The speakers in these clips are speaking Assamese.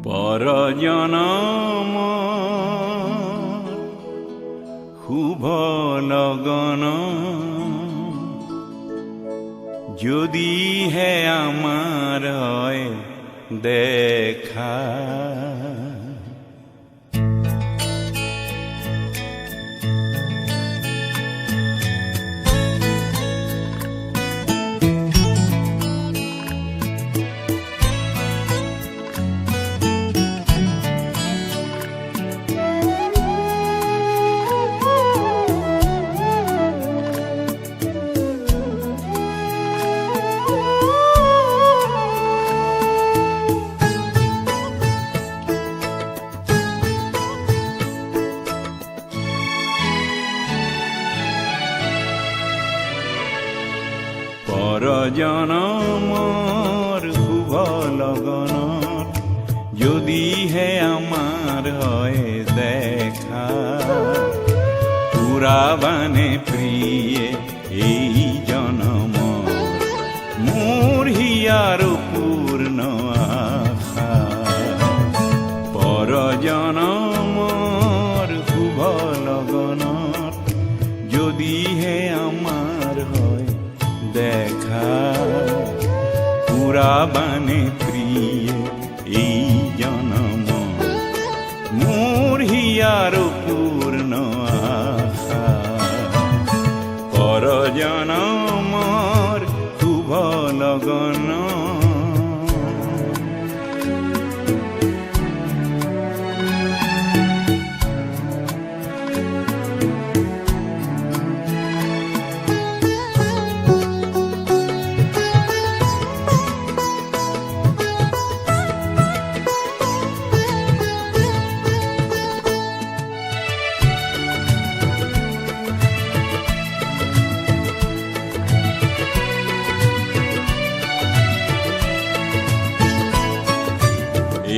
পৰজনম শুভ লগন যদিহে আমাৰ হয় দেখা। পৰজনমৰ শুভ লগনত যদিহে আমাৰ হয় দেখা, পুৰাবানে প্ৰিয়ে এই জনমৰ মোৰ হিয়াৰ পূৰ্ণ আশা। পৰজনমৰ শুভ লগনত যদিহে আমাৰ হয় দেখা, পুৰাবানে প্ৰিয়ে এই জনম মোৰ হিয়াৰ পূৰ্ণ আশা। পৰজনমৰ শুভ লগন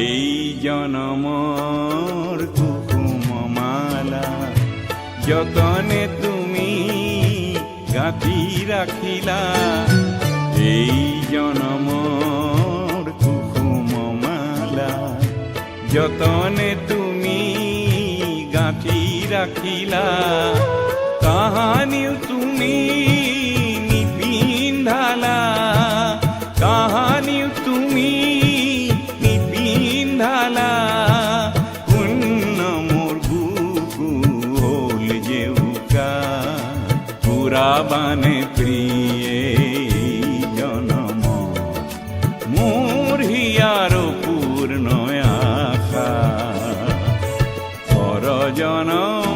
এই জনমৰ কুসুমমালা যতনে তুমি গাঁঠি ৰাখিলা। এই জনমৰ কুসুমমালা যতনে তুমি গাঁঠি ৰাখিলা। কাহানিও তুমি নিপিন্ধালা, কাহানিও তুমি নিপিন্ধালা। পুণ্য মোৰ বুকু হ'ল জেউকা, পুৰাবানে প্ৰিয়ে জনম মোৰ হিয়াৰ পূৰ্ণ আশা। পৰজনম